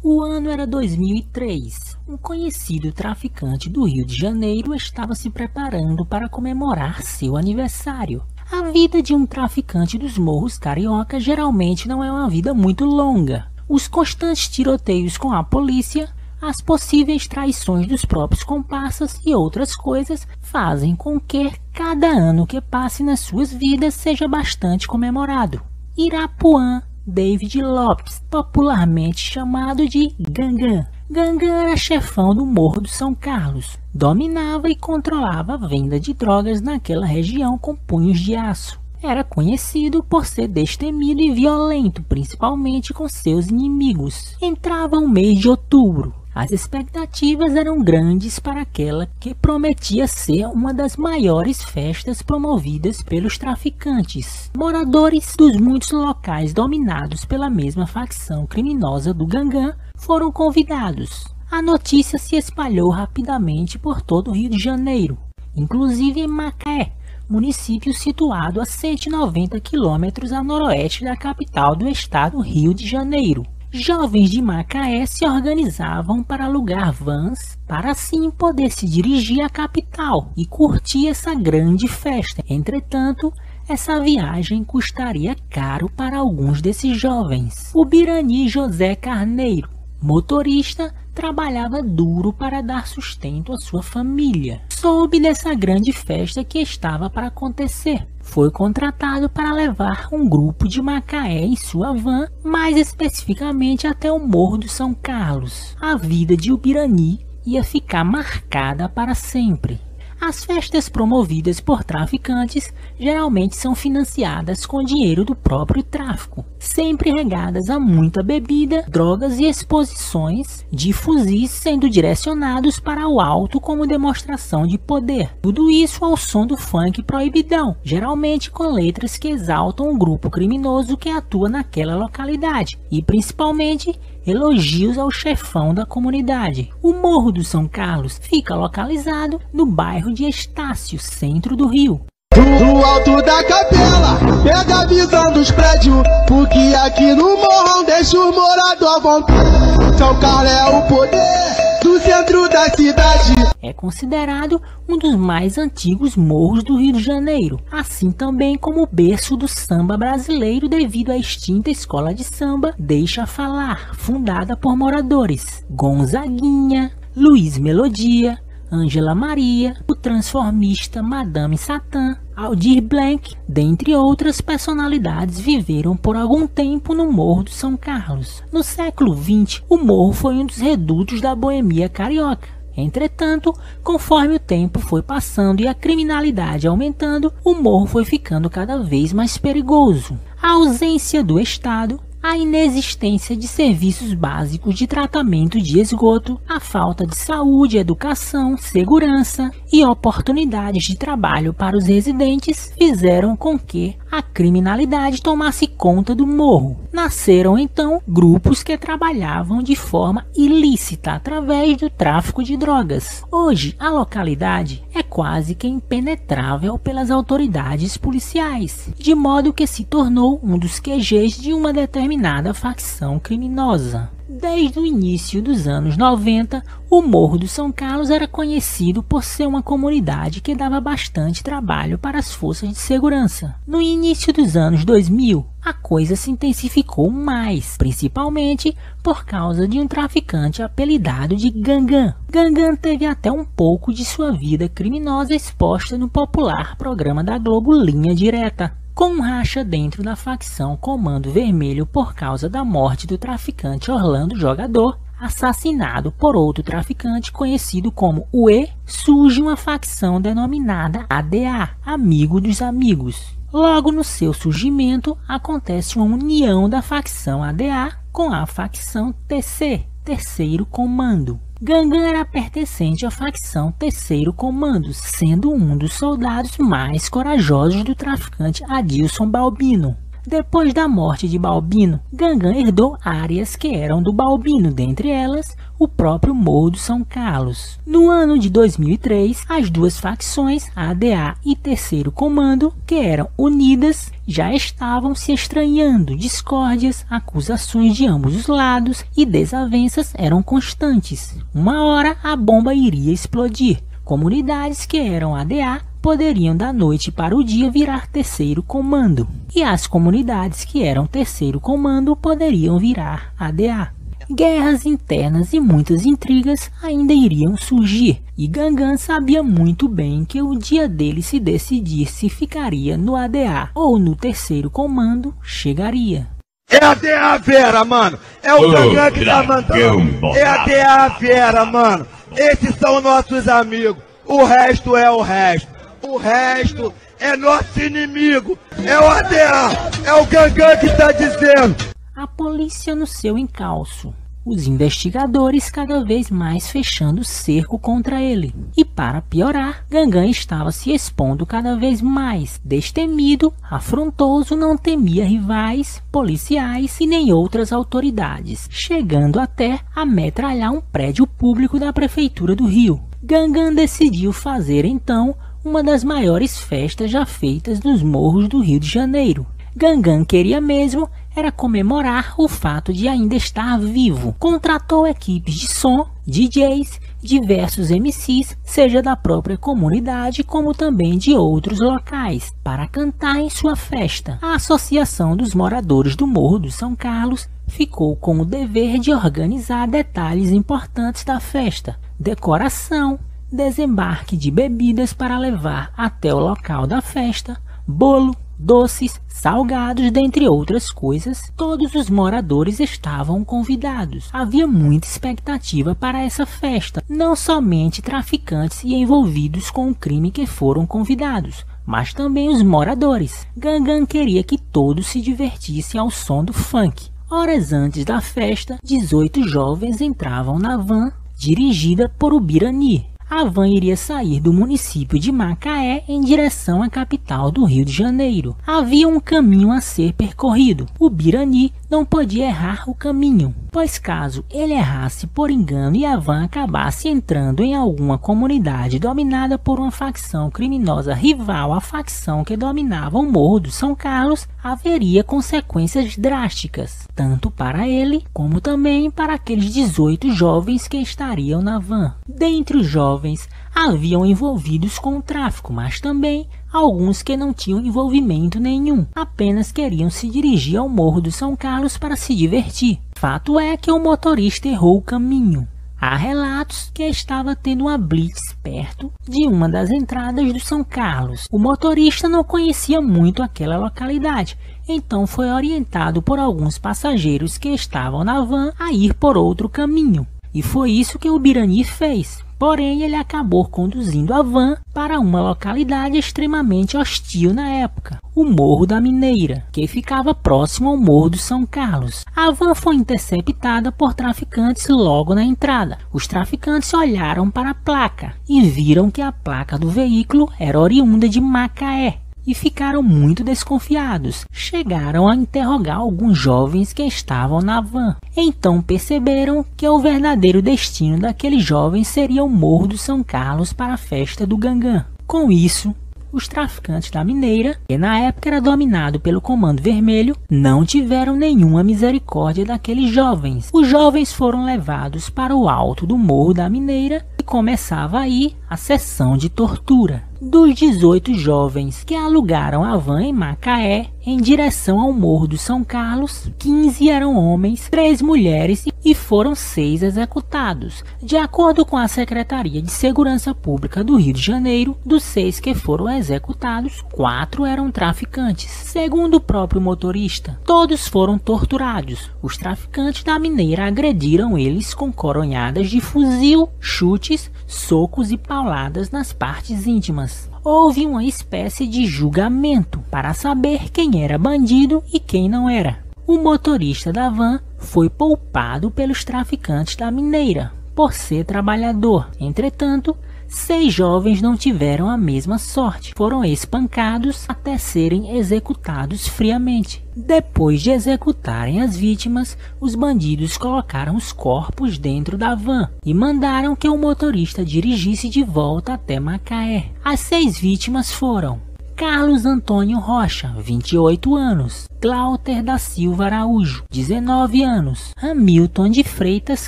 O ano era 2003. Um conhecido traficante do Rio de Janeiro estava se preparando para comemorar seu aniversário. A vida de um traficante dos morros carioca geralmente não é uma vida muito longa. Os constantes tiroteios com a polícia, as possíveis traições dos próprios comparsas e outras coisas fazem com que cada ano que passe nas suas vidas seja bastante comemorado. Irapuã, David Lopes, popularmente chamado de Gangan. Gangan era chefão do Morro do São Carlos. Dominava e controlava a venda de drogas naquela região com punhos de aço. Era conhecido por ser destemido e violento, principalmente com seus inimigos. Entrava o mês de outubro. As expectativas eram grandes para aquela que prometia ser uma das maiores festas promovidas pelos traficantes. Moradores dos muitos locais dominados pela mesma facção criminosa do Gangan foram convidados. A notícia se espalhou rapidamente por todo o Rio de Janeiro, inclusive em Macaé, município situado a 190 quilômetros a noroeste da capital do estado, Rio de Janeiro. Jovens de Macaé se organizavam para alugar vans para assim poder se dirigir à capital e curtir essa grande festa. Entretanto, essa viagem custaria caro para alguns desses jovens. O Birani José Carneiro, motorista, trabalhava duro para dar sustento à sua família. Soube dessa grande festa que estava para acontecer. Foi contratado para levar um grupo de Macaé em sua van, mais especificamente até o Morro do São Carlos. A vida de Ubirani ia ficar marcada para sempre. As festas promovidas por traficantes geralmente são financiadas com dinheiro do próprio tráfico, sempre regadas a muita bebida, drogas e exposições de fuzis sendo direcionados para o alto como demonstração de poder. Tudo isso ao som do funk proibidão, geralmente com letras que exaltam o grupo criminoso que atua naquela localidade e principalmente elogios ao chefão da comunidade. O Morro do São Carlos fica localizado no bairro de Estácio, centro do Rio. Do alto da capela, pega a visão dos prédios, porque aqui no morrão deixa o morador à vontade. São Carlos é o poder do centro da cidade. É considerado um dos mais antigos morros do Rio de Janeiro, assim também como o berço do samba brasileiro devido à extinta escola de samba Deixa Falar, fundada por moradores Gonzaguinha, Luiz Melodia, Ângela Maria, o transformista Madame Satã, Aldir Blanc, dentre outras personalidades, viveram por algum tempo no Morro do São Carlos. No século XX, o morro foi um dos redutos da boemia carioca. Entretanto, conforme o tempo foi passando e a criminalidade aumentando, o morro foi ficando cada vez mais perigoso. A ausência do Estado, a inexistência de serviços básicos de tratamento de esgoto, a falta de saúde, educação, segurança e oportunidades de trabalho para os residentes fizeram com que a criminalidade tomasse conta do morro. Nasceram então grupos que trabalhavam de forma ilícita através do tráfico de drogas. Hoje, a localidade é quase que impenetrável pelas autoridades policiais, de modo que se tornou um dos QGs de uma determinada facção criminosa. Desde o início dos anos 90, o Morro do São Carlos era conhecido por ser uma comunidade que dava bastante trabalho para as forças de segurança. No início dos anos 2000, a coisa se intensificou mais, principalmente por causa de um traficante apelidado de Gangan. Gangan teve até um pouco de sua vida criminosa exposta no popular programa da Globo Linha Direta, com um racha dentro da facção Comando Vermelho por causa da morte do traficante Orlando Jogador, assassinado por outro traficante conhecido como o E, surge uma facção denominada ADA, Amigo dos Amigos. Logo no seu surgimento, acontece uma união da facção ADA com a facção TC, Terceiro Comando. Gangan era pertencente à facção Terceiro Comando, sendo um dos soldados mais corajosos do traficante Adilson Balbino. Depois da morte de Balbino, Gangan herdou áreas que eram do Balbino, dentre elas o próprio Morro do São Carlos. No ano de 2003, as duas facções, a ADA e Terceiro Comando, que eram unidas, já estavam se estranhando. Discórdias, acusações de ambos os lados e desavenças eram constantes. Uma hora a bomba iria explodir. Comunidades que eram ADA poderiam da noite para o dia virar Terceiro Comando, e as comunidades que eram Terceiro Comando poderiam virar ADA. Guerras internas e muitas intrigas ainda iriam surgir, e Gangan sabia muito bem que o dia dele se decidir se ficaria no ADA ou no Terceiro Comando chegaria. É a DA Vera, mano. É o Gangan que tá mandando. É a DA Vera, mano. Esses são nossos amigos. O resto é o resto. O resto é nosso inimigo. É o ADA. É o Gangan que tá dizendo. A polícia no seu encalço. Os investigadores cada vez mais fechando o cerco contra ele. E para piorar, Gangan estava se expondo cada vez mais. Destemido, afrontoso, não temia rivais, policiais e nem outras autoridades, chegando até a metralhar um prédio público da Prefeitura do Rio. Gangan decidiu fazer então uma das maiores festas já feitas nos morros do Rio de Janeiro. Gangan queria mesmo era comemorar o fato de ainda estar vivo. Contratou equipes de som, DJs, diversos MCs, seja da própria comunidade como também de outros locais, para cantar em sua festa. A Associação dos Moradores do Morro do São Carlos ficou com o dever de organizar detalhes importantes da festa, decoração, desembarque de bebidas para levar até o local da festa, bolo, doces, salgados, dentre outras coisas. Todos os moradores estavam convidados. Havia muita expectativa para essa festa, não somente traficantes e envolvidos com o crime que foram convidados, mas também os moradores. Gangan queria que todos se divertissem ao som do funk. Horas antes da festa, 18 jovens entravam na van dirigida por Ubirani. A van iria sair do município de Macaé em direção à capital do Rio de Janeiro. Havia um caminho a ser percorrido. O Ubirani não podia errar o caminho, pois caso ele errasse por engano e a van acabasse entrando em alguma comunidade dominada por uma facção criminosa rival à facção que dominava o Morro do São Carlos, haveria consequências drásticas, tanto para ele como também para aqueles 18 jovens que estariam na van. Dentre os jovens, haviam envolvidos com o tráfico, mas também alguns que não tinham envolvimento nenhum, apenas queriam se dirigir ao Morro do São Carlos para se divertir. Fato é que o motorista errou o caminho. Há relatos que estava tendo uma blitz perto de uma das entradas do São Carlos. O motorista não conhecia muito aquela localidade, então foi orientado por alguns passageiros que estavam na van a ir por outro caminho. E foi isso que o Ubirani fez. Porém, ele acabou conduzindo a van para uma localidade extremamente hostil na época, o Morro da Mineira, que ficava próximo ao Morro do São Carlos. A van foi interceptada por traficantes logo na entrada. Os traficantes olharam para a placa e viram que a placa do veículo era oriunda de Macaé. E ficaram muito desconfiados. Chegaram a interrogar alguns jovens que estavam na van. Então perceberam que o verdadeiro destino daqueles jovens seria o Morro do São Carlos para a festa do Gangan. Com isso, os traficantes da Mineira, que na época era dominado pelo Comando Vermelho, não tiveram nenhuma misericórdia daqueles jovens. Os jovens foram levados para o alto do Morro da Mineira e começava aí a sessão de tortura. Dos 18 jovens que alugaram a van em Macaé em direção ao Morro do São Carlos, 15 eram homens, 3 mulheres e foram 6 executados. De acordo com a Secretaria de Segurança Pública do Rio de Janeiro, dos 6 que foram executados, 4 eram traficantes. Segundo o próprio motorista, todos foram torturados. Os traficantes da Mineira agrediram eles com coronhadas de fuzil, chutes, socos e pauladas nas partes íntimas. Houve uma espécie de julgamento para saber quem era bandido e quem não era. O motorista da van foi poupado pelos traficantes da Mineira, por ser trabalhador. Entretanto, 6 jovens não tiveram a mesma sorte. Foram espancados até serem executados friamente. Depois de executarem as vítimas, os bandidos colocaram os corpos dentro da van e mandaram que o motorista dirigisse de volta até Macaé. As 6 vítimas foram Carlos Antônio Rocha, 28 anos. Glauter da Silva Araújo, 19 anos. Hamilton de Freitas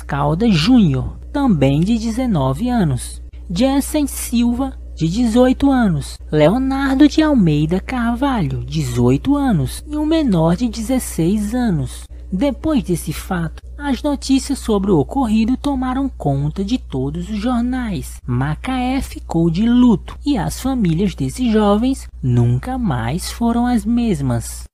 Caldas Júnior, também de 19 anos. Jansen Silva, de 18 anos. Leonardo de Almeida Carvalho, 18 anos. E um menor de 16 anos. Depois desse fato, as notícias sobre o ocorrido tomaram conta de todos os jornais. Macaé ficou de luto e as famílias desses jovens nunca mais foram as mesmas.